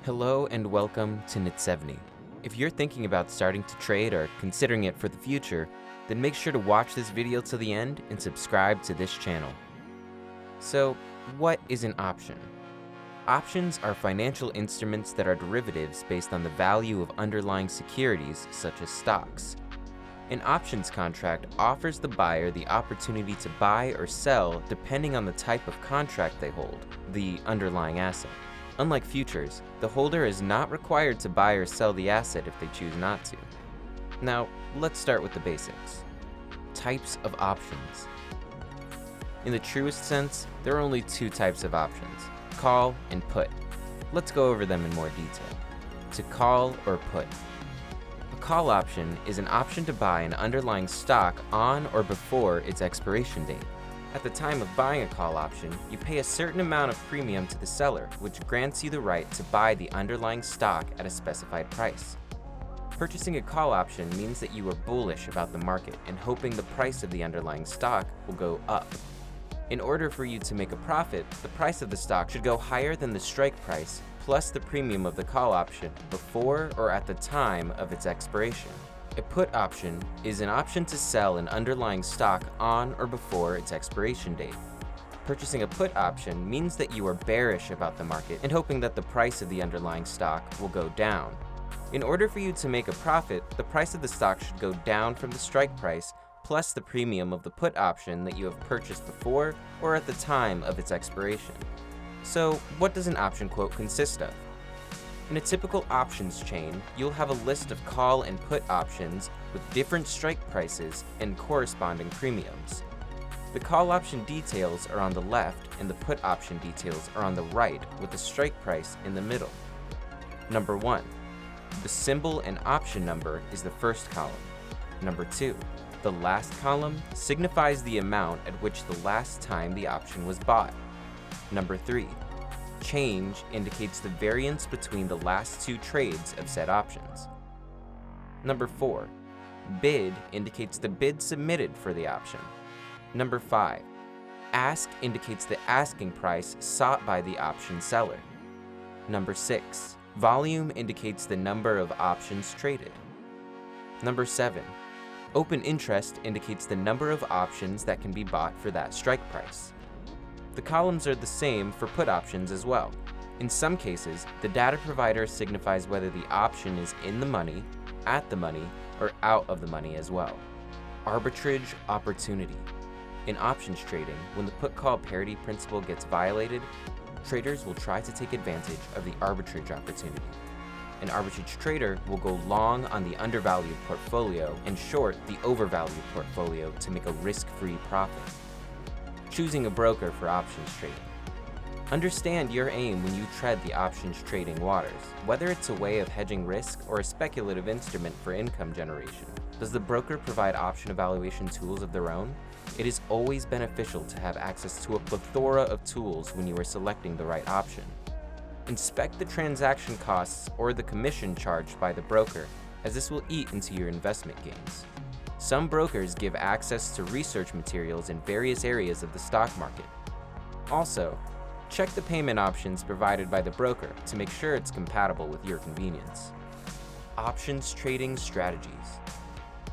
Hello and welcome to Knit70. If you're thinking about starting to trade or considering it for the future, then make sure to watch this video till the end and subscribe to this channel. So, what is an option? Options are financial instruments that are derivatives based on the value of underlying securities such as stocks. An options contract offers the buyer the opportunity to buy or sell depending on the type of contract they hold, the underlying asset. Unlike futures, the holder is not required to buy or sell the asset if they choose not to. Now, let's start with the basics. Types of options. In the truest sense, there are only two types of options, call and put. Let's go over them in more detail. To call or put. A call option is an option to buy an underlying stock on or before its expiration date. At the time of buying a call option, you pay a certain amount of premium to the seller, which grants you the right to buy the underlying stock at a specified price. Purchasing a call option means that you are bullish about the market and hoping the price of the underlying stock will go up. In order for you to make a profit, the price of the stock should go higher than the strike price plus the premium of the call option before or at the time of its expiration. A put option is an option to sell an underlying stock on or before its expiration date. Purchasing a put option means that you are bearish about the market and hoping that the price of the underlying stock will go down. In order for you to make a profit, the price of the stock should go down from the strike price plus the premium of the put option that you have purchased before or at the time of its expiration. So, what does an option quote consist of? In a typical options chain, you'll have a list of call and put options with different strike prices and corresponding premiums. The call option details are on the left and the put option details are on the right with the strike price in the middle. Number 1. The symbol and option number is the first column. Number 2. The last column signifies the amount at which the last time the option was bought. Number 3. Change indicates the variance between the last two trades of said options. Number 4. Bid indicates the bid submitted for the option. Number 5. Ask indicates the asking price sought by the option seller. Number 6. Volume indicates the number of options traded. Number 7. Open interest indicates the number of options that can be bought for that strike price. The columns are the same for put options as well. In some cases, the data provider signifies whether the option is in the money, at the money, or out of the money as well. Arbitrage opportunity. In options trading, when the put-call parity principle gets violated, traders will try to take advantage of the arbitrage opportunity. An arbitrage trader will go long on the undervalued portfolio and short the overvalued portfolio to make a risk-free profit. Choosing a broker for options trading. Understand your aim when you tread the options trading waters, whether it's a way of hedging risk or a speculative instrument for income generation. Does the broker provide option evaluation tools of their own? It is always beneficial to have access to a plethora of tools when you are selecting the right option. Inspect the transaction costs or the commission charged by the broker, as this will eat into your investment gains. Some brokers give access to research materials in various areas of the stock market. Also, check the payment options provided by the broker to make sure it's compatible with your convenience. Options trading strategies.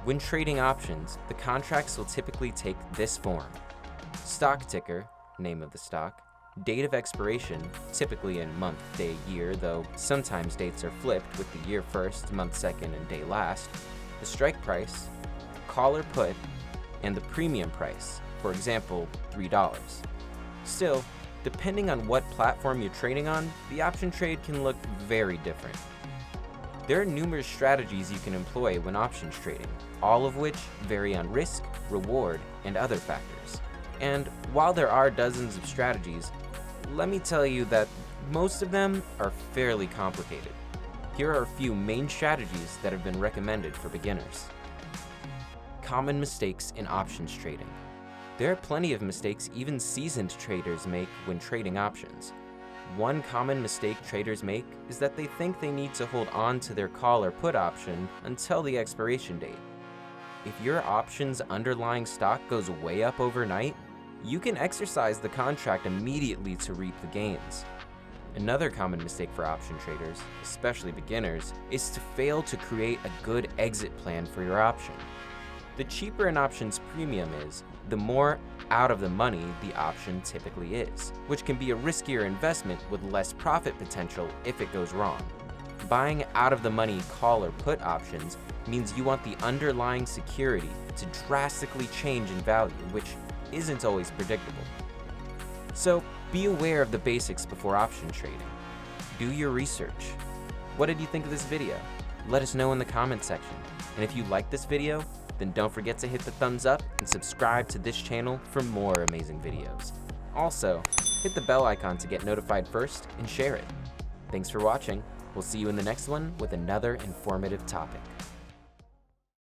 When trading options, the contracts will typically take this form: stock ticker, name of the stock, date of expiration, typically in month, day, year, though sometimes dates are flipped with the year first, month second, and day last, the strike price, call or put, and the premium price, for example, $3. Still, depending on what platform you're trading on, the option trade can look very different. There are numerous strategies you can employ when options trading, all of which vary on risk, reward, and other factors. And while there are dozens of strategies, let me tell you that most of them are fairly complicated. Here are a few main strategies that have been recommended for beginners. Common mistakes in options trading. There are plenty of mistakes even seasoned traders make when trading options. One common mistake traders make is that they think they need to hold on to their call or put option until the expiration date. If your option's underlying stock goes way up overnight, you can exercise the contract immediately to reap the gains. Another common mistake for option traders, especially beginners, is to fail to create a good exit plan for your option. The cheaper an option's premium is, the more out of the money the option typically is, which can be a riskier investment with less profit potential if it goes wrong. Buying out of the money call or put options means you want the underlying security to drastically change in value, which isn't always predictable. So be aware of the basics before option trading. Do your research. What did you think of this video? Let us know in the comment section. And if you like this video, then don't forget to hit the thumbs up and subscribe to this channel for more amazing videos. Also, hit the bell icon to get notified first and share it. Thanks for watching. We'll see you in the next one with another informative topic.